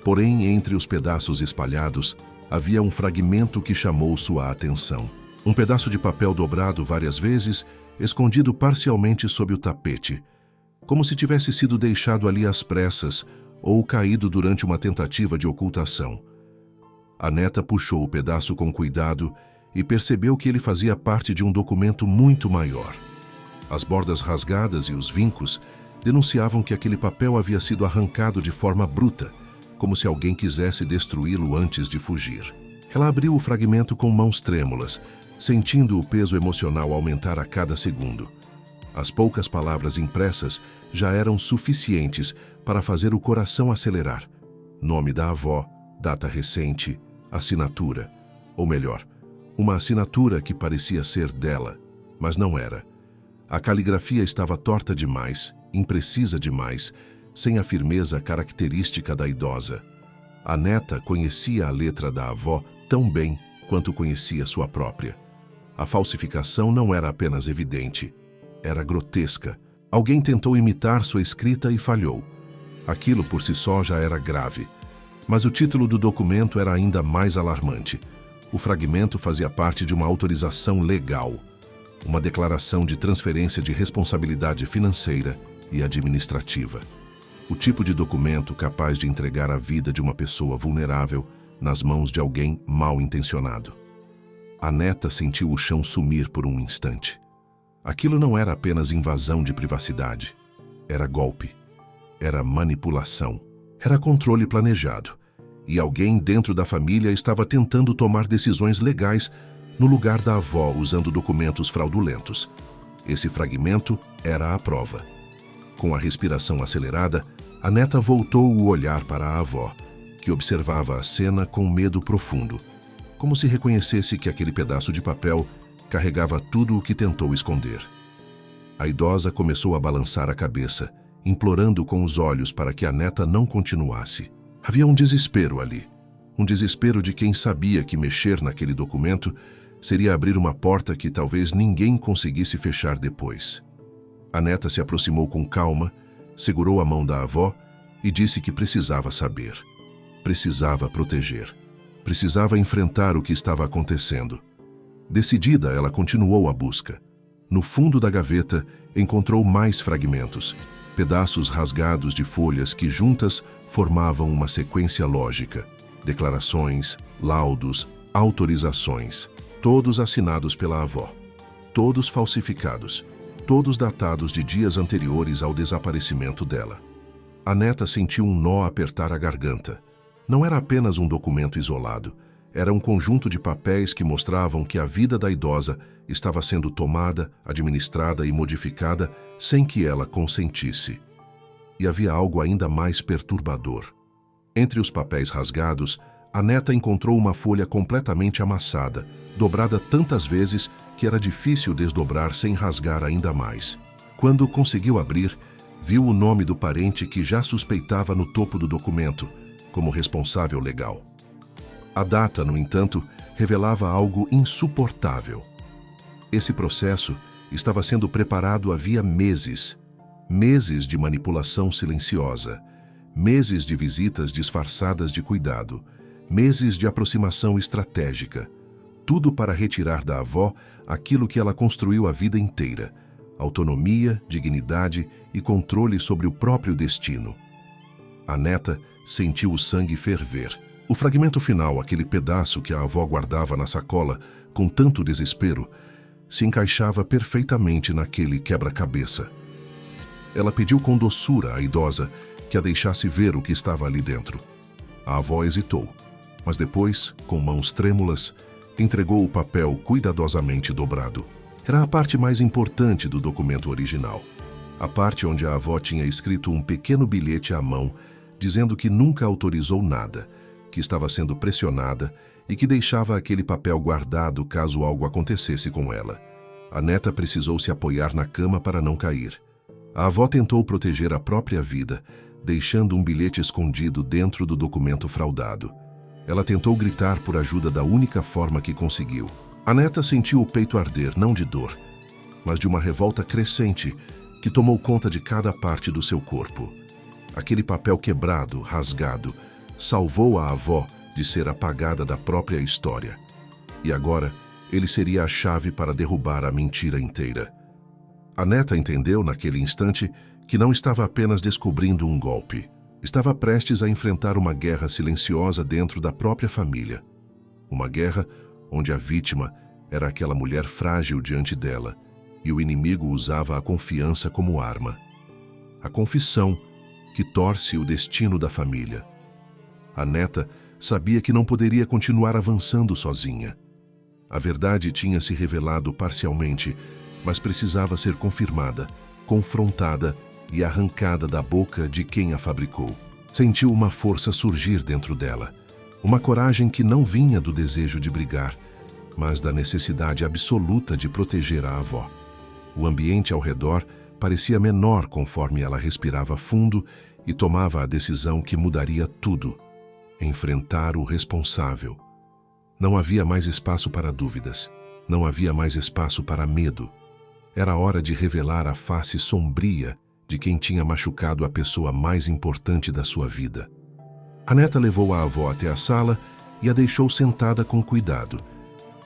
Porém, entre os pedaços espalhados, havia um fragmento que chamou sua atenção. Um pedaço de papel dobrado várias vezes, escondido parcialmente sob o tapete, como se tivesse sido deixado ali às pressas ou caído durante uma tentativa de ocultação. A neta puxou o pedaço com cuidado e percebeu que ele fazia parte de um documento muito maior. As bordas rasgadas e os vincos denunciavam que aquele papel havia sido arrancado de forma bruta, como se alguém quisesse destruí-lo antes de fugir. Ela abriu o fragmento com mãos trêmulas, sentindo o peso emocional aumentar a cada segundo. As poucas palavras impressas já eram suficientes para fazer o coração acelerar. Nome da avó, data recente, assinatura. Ou melhor, uma assinatura que parecia ser dela, mas não era. A caligrafia estava torta demais, imprecisa demais, sem a firmeza característica da idosa. A neta conhecia a letra da avó tão bem quanto conhecia sua própria. A falsificação não era apenas evidente, era grotesca. Alguém tentou imitar sua escrita e falhou. Aquilo por si só já era grave. Mas o título do documento era ainda mais alarmante. O fragmento fazia parte de uma autorização legal, uma declaração de transferência de responsabilidade financeira e administrativa. O tipo de documento capaz de entregar a vida de uma pessoa vulnerável nas mãos de alguém mal intencionado. A neta sentiu o chão sumir por um instante. Aquilo não era apenas invasão de privacidade. Era golpe. Era manipulação. Era controle planejado. e alguém dentro da família estava tentando tomar decisões legais no lugar da avó usando documentos fraudulentos. Esse fragmento era a prova. Com a respiração acelerada, a neta voltou o olhar para a avó, que observava a cena com medo profundo, como se reconhecesse que aquele pedaço de papel carregava tudo o que tentou esconder. A idosa começou a balançar a cabeça, implorando com os olhos para que a neta não continuasse. Havia um desespero ali, um desespero de quem sabia que mexer naquele documento seria abrir uma porta que talvez ninguém conseguisse fechar depois. A neta se aproximou com calma, segurou a mão da avó e disse que precisava saber. Precisava proteger. Precisava enfrentar o que estava acontecendo. Decidida, ela continuou a busca. No fundo da gaveta, encontrou mais fragmentos, pedaços rasgados de folhas que juntas formavam uma sequência lógica. Declarações, laudos, autorizações, todos assinados pela avó. Todos falsificados, todos datados de dias anteriores ao desaparecimento dela. A neta sentiu um nó apertar a garganta. Não era apenas um documento isolado, era um conjunto de papéis que mostravam que a vida da idosa estava sendo tomada, administrada e modificada sem que ela consentisse. E havia algo ainda mais perturbador. Entre os papéis rasgados, a neta encontrou uma folha completamente amassada, dobrada tantas vezes que era difícil desdobrar sem rasgar ainda mais. Quando conseguiu abrir, viu o nome do parente que já suspeitava no topo do documento, como responsável legal. A data, no entanto, revelava algo insuportável. Esse processo estava sendo preparado havia meses. Meses de manipulação silenciosa, meses de visitas disfarçadas de cuidado, meses de aproximação estratégica. Tudo para retirar da avó aquilo que ela construiu a vida inteira: autonomia, dignidade e controle sobre o próprio destino. A neta sentiu o sangue ferver. O fragmento final, aquele pedaço que a avó guardava na sacola com tanto desespero, se encaixava perfeitamente naquele quebra-cabeça. Ela pediu com doçura à idosa que a deixasse ver o que estava ali dentro. A avó hesitou, mas depois, com mãos trêmulas, entregou o papel cuidadosamente dobrado. Era a parte mais importante do documento original. A parte onde a avó tinha escrito um pequeno bilhete à mão, dizendo que nunca autorizou nada, que estava sendo pressionada e que deixava aquele papel guardado caso algo acontecesse com ela. A neta precisou se apoiar na cama para não cair. A avó tentou proteger a própria vida, deixando um bilhete escondido dentro do documento fraudado. Ela tentou gritar por ajuda da única forma que conseguiu. A neta sentiu o peito arder, não de dor, mas de uma revolta crescente que tomou conta de cada parte do seu corpo. Aquele papel quebrado, rasgado, salvou a avó de ser apagada da própria história. E agora, ele seria a chave para derrubar a mentira inteira. A neta entendeu, naquele instante, que não estava apenas descobrindo um golpe. Estava prestes a enfrentar uma guerra silenciosa dentro da própria família. Uma guerra onde a vítima era aquela mulher frágil diante dela e o inimigo usava a confiança como arma. A confissão que torce o destino da família. A neta sabia que não poderia continuar avançando sozinha. A verdade tinha se revelado parcialmente, mas precisava ser confirmada, confrontada e arrancada da boca de quem a fabricou. Sentiu uma força surgir dentro dela, uma coragem que não vinha do desejo de brigar, mas da necessidade absoluta de proteger a avó. O ambiente ao redor parecia menor conforme ela respirava fundo e tomava a decisão que mudaria tudo: enfrentar o responsável. Não havia mais espaço para dúvidas, não havia mais espaço para medo. Era hora de revelar a face sombria de quem tinha machucado a pessoa mais importante da sua vida. A neta levou a avó até a sala e a deixou sentada com cuidado,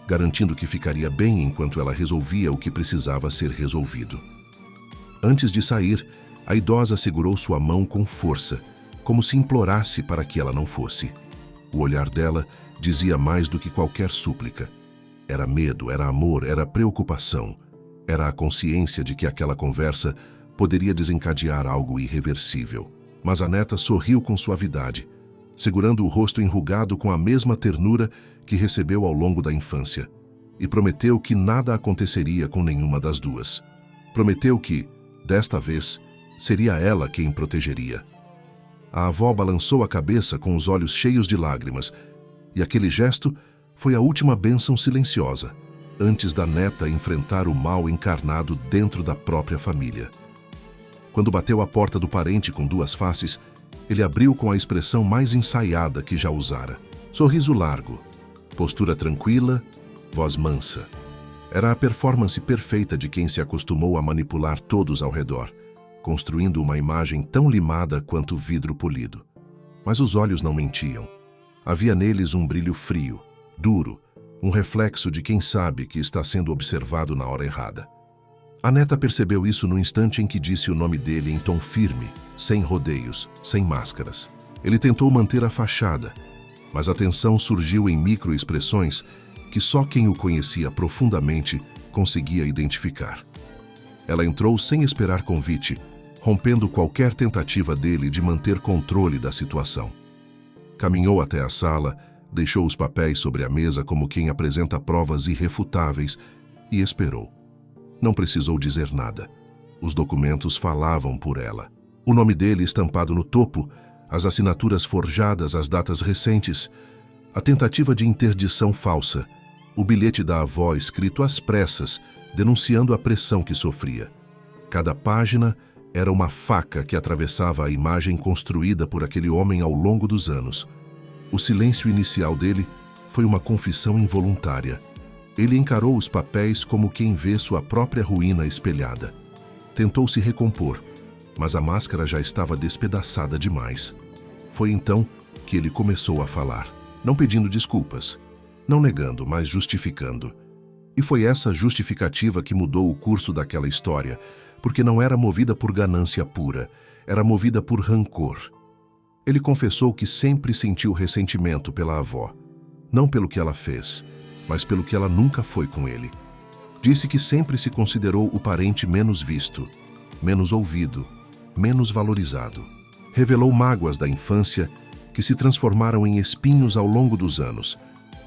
garantindo que ficaria bem enquanto ela resolvia o que precisava ser resolvido. Antes de sair, a idosa segurou sua mão com força, como se implorasse para que ela não fosse. O olhar dela dizia mais do que qualquer súplica. Era medo, era amor, era preocupação. Era a consciência de que aquela conversa poderia desencadear algo irreversível. Mas a neta sorriu com suavidade, segurando o rosto enrugado com a mesma ternura que recebeu ao longo da infância, e prometeu que nada aconteceria com nenhuma das duas. Prometeu que, desta vez, seria ela quem protegeria. A avó balançou a cabeça com os olhos cheios de lágrimas, e aquele gesto foi a última bênção silenciosa, antes da neta enfrentar o mal encarnado dentro da própria família. Quando bateu à porta do parente com duas faces, ele abriu com a expressão mais ensaiada que já usara. Sorriso largo, postura tranquila, voz mansa. Era a performance perfeita de quem se acostumou a manipular todos ao redor, construindo uma imagem tão limada quanto vidro polido. Mas os olhos não mentiam. Havia neles um brilho frio, duro, um reflexo de quem sabe que está sendo observado na hora errada. A neta percebeu isso no instante em que disse o nome dele em tom firme, sem rodeios, sem máscaras. Ele tentou manter a fachada, mas a tensão surgiu em microexpressões que só quem o conhecia profundamente conseguia identificar. Ela entrou sem esperar convite, rompendo qualquer tentativa dele de manter controle da situação. Caminhou até a sala, deixou os papéis sobre a mesa como quem apresenta provas irrefutáveis e esperou. Não precisou dizer nada. Os documentos falavam por ela. O nome dele estampado no topo, as assinaturas forjadas, as datas recentes, a tentativa de interdição falsa, o bilhete da avó escrito às pressas, denunciando a pressão que sofria. Cada página era uma faca que atravessava a imagem construída por aquele homem ao longo dos anos. O silêncio inicial dele foi uma confissão involuntária. Ele encarou os papéis como quem vê sua própria ruína espelhada. Tentou se recompor, mas a máscara já estava despedaçada demais. Foi então que ele começou a falar, não pedindo desculpas, não negando, mas justificando. E foi essa justificativa que mudou o curso daquela história, porque não era movida por ganância pura, era movida por rancor. Ele confessou que sempre sentiu ressentimento pela avó, não pelo que ela fez, mas pelo que ela nunca foi com ele. Disse que sempre se considerou o parente menos visto, menos ouvido, menos valorizado. Revelou mágoas da infância que se transformaram em espinhos ao longo dos anos,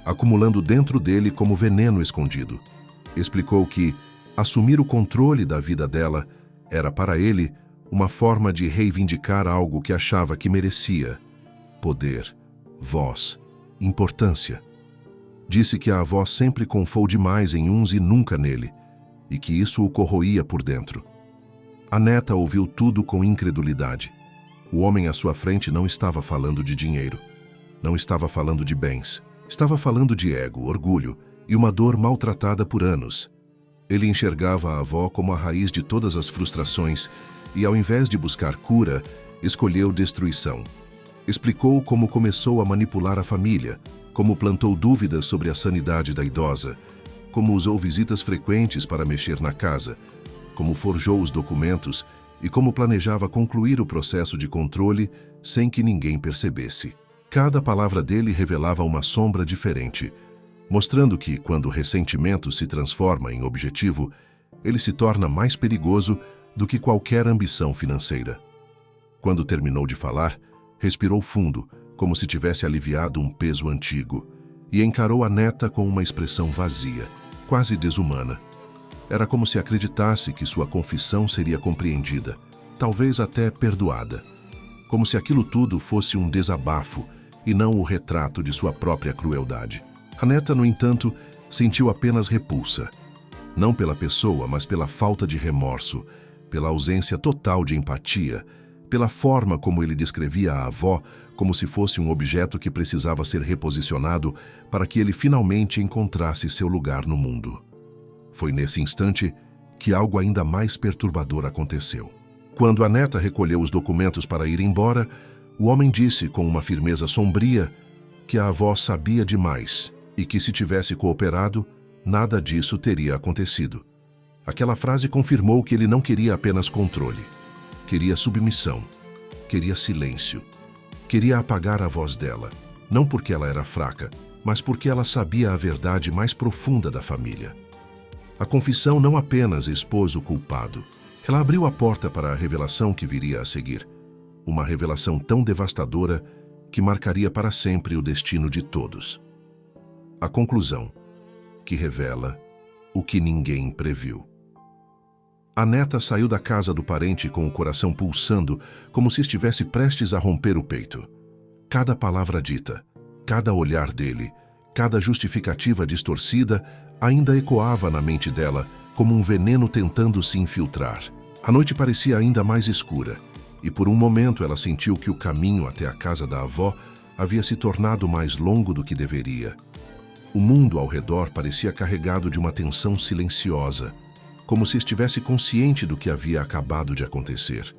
acumulando dentro dele como veneno escondido. Explicou que assumir o controle da vida dela era para ele uma forma de reivindicar algo que achava que merecia: poder, voz, importância. Disse que a avó sempre confiou demais em uns e nunca nele, e que isso o corroía por dentro. A neta ouviu tudo com incredulidade. O homem à sua frente não estava falando de dinheiro, não estava falando de bens, estava falando de ego, orgulho e uma dor maltratada por anos. Ele enxergava a avó como a raiz de todas as frustrações e, ao invés de buscar cura, escolheu destruição. Explicou como começou a manipular a família, como plantou dúvidas sobre a sanidade da idosa, como usou visitas frequentes para mexer na casa, como forjou os documentos e como planejava concluir o processo de controle sem que ninguém percebesse. Cada palavra dele revelava uma sombra diferente, mostrando que, quando o ressentimento se transforma em objetivo, ele se torna mais perigoso do que qualquer ambição financeira. Quando terminou de falar, respirou fundo, como se tivesse aliviado um peso antigo, e encarou a neta com uma expressão vazia, quase desumana. Era como se acreditasse que sua confissão seria compreendida, talvez até perdoada. Como se aquilo tudo fosse um desabafo e não o retrato de sua própria crueldade. A neta, no entanto, sentiu apenas repulsa. Não pela pessoa, mas pela falta de remorso, pela ausência total de empatia, pela forma como ele descrevia a avó como se fosse um objeto que precisava ser reposicionado para que ele finalmente encontrasse seu lugar no mundo. Foi nesse instante que algo ainda mais perturbador aconteceu. Quando a neta recolheu os documentos para ir embora, o homem disse com uma firmeza sombria que a avó sabia demais e que, se tivesse cooperado, nada disso teria acontecido. Aquela frase confirmou que ele não queria apenas controle. Queria submissão. Queria silêncio. Queria apagar a voz dela, não porque ela era fraca, mas porque ela sabia a verdade mais profunda da família. A confissão não apenas expôs o culpado. Ela abriu a porta para a revelação que viria a seguir. Uma revelação tão devastadora que marcaria para sempre o destino de todos. A conclusão, que revela o que ninguém previu. A neta saiu da casa do parente com o coração pulsando, como se estivesse prestes a romper o peito. Cada palavra dita, cada olhar dele, cada justificativa distorcida ainda ecoava na mente dela como um veneno tentando se infiltrar. A noite parecia ainda mais escura, e por um momento ela sentiu que o caminho até a casa da avó havia se tornado mais longo do que deveria. O mundo ao redor parecia carregado de uma tensão silenciosa, como se estivesse consciente do que havia acabado de acontecer.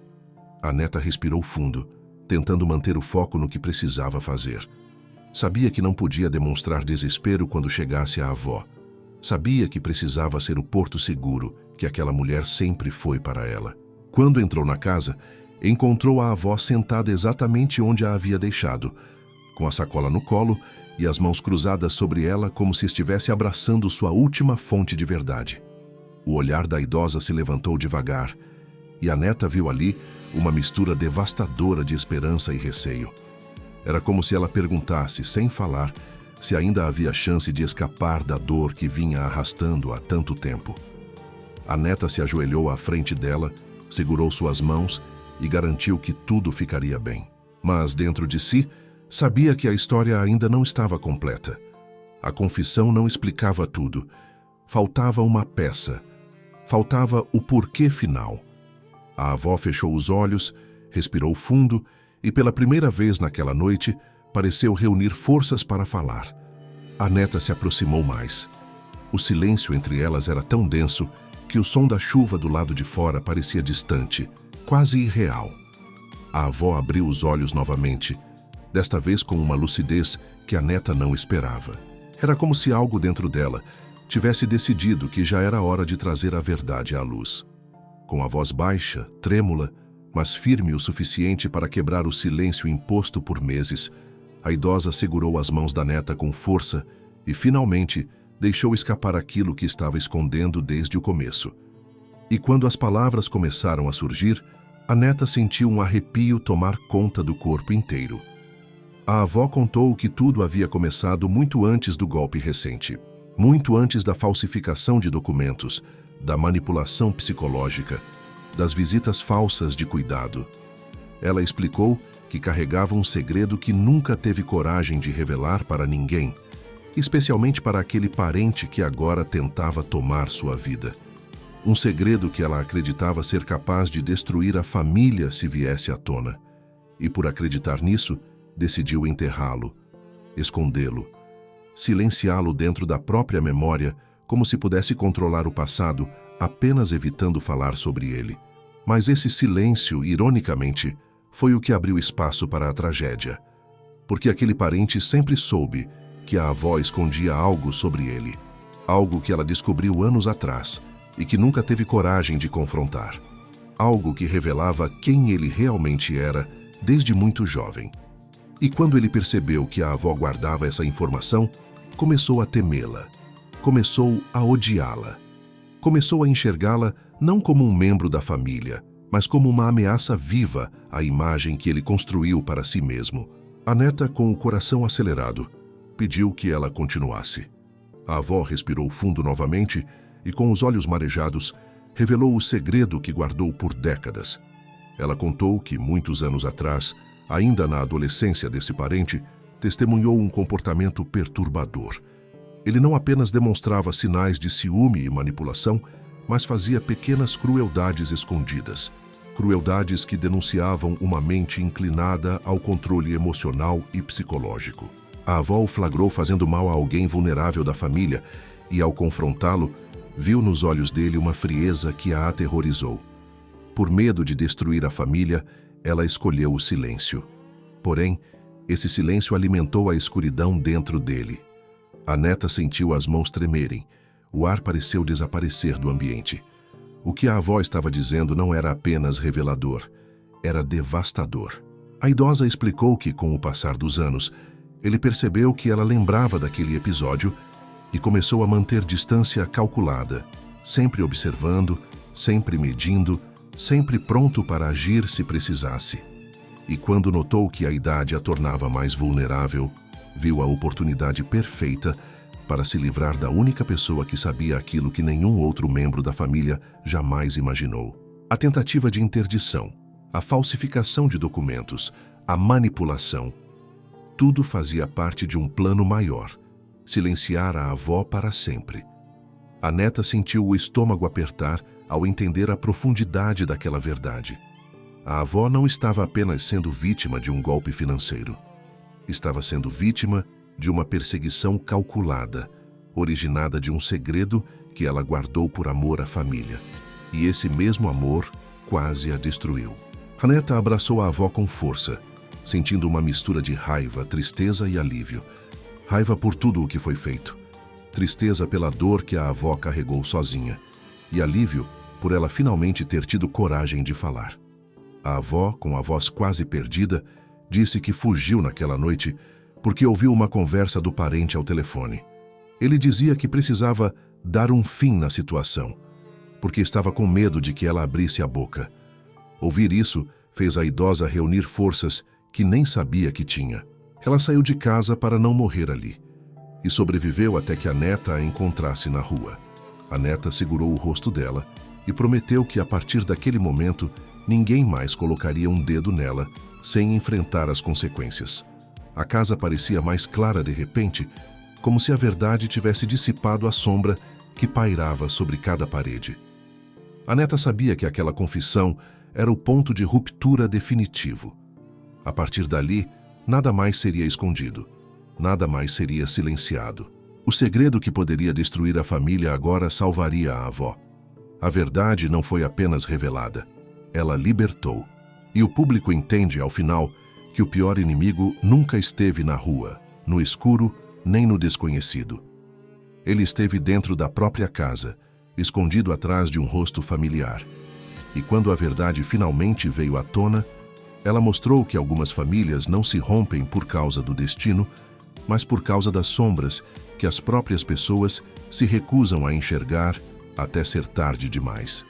A neta respirou fundo, tentando manter o foco no que precisava fazer. Sabia que não podia demonstrar desespero quando chegasse à avó. Sabia que precisava ser o porto seguro que aquela mulher sempre foi para ela. Quando entrou na casa, encontrou a avó sentada exatamente onde a havia deixado, com a sacola no colo e as mãos cruzadas sobre ela como se estivesse abraçando sua última fonte de verdade. O olhar da idosa se levantou devagar, e a neta viu ali uma mistura devastadora de esperança e receio. Era como se ela perguntasse, sem falar, se ainda havia chance de escapar da dor que vinha arrastando há tanto tempo. A neta se ajoelhou à frente dela, segurou suas mãos e garantiu que tudo ficaria bem. Mas, dentro de si, sabia que a história ainda não estava completa. A confissão não explicava tudo. Faltava uma peça. Faltava o porquê final. A avó fechou os olhos, respirou fundo e, pela primeira vez naquela noite, pareceu reunir forças para falar. A neta se aproximou mais. O silêncio entre elas era tão denso que o som da chuva do lado de fora parecia distante, quase irreal. A avó abriu os olhos novamente, desta vez com uma lucidez que a neta não esperava. Era como se algo dentro dela tivesse decidido que já era hora de trazer a verdade à luz. Com a voz baixa, trêmula, mas firme o suficiente para quebrar o silêncio imposto por meses, a idosa segurou as mãos da neta com força e, finalmente, deixou escapar aquilo que estava escondendo desde o começo. E quando as palavras começaram a surgir, a neta sentiu um arrepio tomar conta do corpo inteiro. A avó contou que tudo havia começado muito antes do golpe recente, muito antes da falsificação de documentos, da manipulação psicológica, das visitas falsas de cuidado. Ela explicou que carregava um segredo que nunca teve coragem de revelar para ninguém, especialmente para aquele parente que agora tentava tomar sua vida. Um segredo que ela acreditava ser capaz de destruir a família se viesse à tona. E por acreditar nisso, decidiu enterrá-lo, escondê-lo, silenciá-lo dentro da própria memória, como se pudesse controlar o passado, apenas evitando falar sobre ele. Mas esse silêncio, ironicamente, foi o que abriu espaço para a tragédia, porque aquele parente sempre soube que a avó escondia algo sobre ele, algo que ela descobriu anos atrás e que nunca teve coragem de confrontar, algo que revelava quem ele realmente era desde muito jovem. E quando ele percebeu que a avó guardava essa informação, começou a temê-la, começou a odiá-la, começou a enxergá-la não como um membro da família, mas como uma ameaça viva à imagem que ele construiu para si mesmo. A neta, com o coração acelerado, pediu que ela continuasse. A avó respirou fundo novamente e, com os olhos marejados, revelou o segredo que guardou por décadas. Ela contou que, muitos anos atrás, ainda na adolescência desse parente, testemunhou um comportamento perturbador. Ele não apenas demonstrava sinais de ciúme e manipulação, mas fazia pequenas crueldades escondidas. Crueldades que denunciavam uma mente inclinada ao controle emocional e psicológico. A avó o flagrou fazendo mal a alguém vulnerável da família e, ao confrontá-lo, viu nos olhos dele uma frieza que a aterrorizou. Por medo de destruir a família, ela escolheu o silêncio. Porém, esse silêncio alimentou a escuridão dentro dele. A neta sentiu as mãos tremerem. O ar pareceu desaparecer do ambiente. O que a avó estava dizendo não era apenas revelador, era devastador. A idosa explicou que, com o passar dos anos, ele percebeu que ela lembrava daquele episódio e começou a manter distância calculada, sempre observando, sempre medindo, sempre pronto para agir se precisasse. E quando notou que a idade a tornava mais vulnerável, viu a oportunidade perfeita para se livrar da única pessoa que sabia aquilo que nenhum outro membro da família jamais imaginou. A tentativa de interdição, a falsificação de documentos, a manipulação, tudo fazia parte de um plano maior: silenciar a avó para sempre. A neta sentiu o estômago apertar ao entender a profundidade daquela verdade. A avó não estava apenas sendo vítima de um golpe financeiro. Estava sendo vítima de uma perseguição calculada, originada de um segredo que ela guardou por amor à família. E esse mesmo amor quase a destruiu. A neta abraçou a avó com força, sentindo uma mistura de raiva, tristeza e alívio. Raiva por tudo o que foi feito. Tristeza pela dor que a avó carregou sozinha. E alívio por ela finalmente ter tido coragem de falar. A avó, com a voz quase perdida, disse que fugiu naquela noite porque ouviu uma conversa do parente ao telefone. Ele dizia que precisava dar um fim na situação, porque estava com medo de que ela abrisse a boca. Ouvir isso fez a idosa reunir forças que nem sabia que tinha. Ela saiu de casa para não morrer ali e sobreviveu até que a neta a encontrasse na rua. A neta segurou o rosto dela e prometeu que a partir daquele momento ninguém mais colocaria um dedo nela sem enfrentar as consequências. A casa parecia mais clara de repente, como se a verdade tivesse dissipado a sombra que pairava sobre cada parede. A neta sabia que aquela confissão era o ponto de ruptura definitivo. A partir dali, nada mais seria escondido, nada mais seria silenciado. O segredo que poderia destruir a família agora salvaria a avó. A verdade não foi apenas revelada, ela libertou. E o público entende, ao final, que o pior inimigo nunca esteve na rua, no escuro, nem no desconhecido. Ele esteve dentro da própria casa, escondido atrás de um rosto familiar. E quando a verdade finalmente veio à tona, ela mostrou que algumas famílias não se rompem por causa do destino, mas por causa das sombras que as próprias pessoas se recusam a enxergar até ser tarde demais.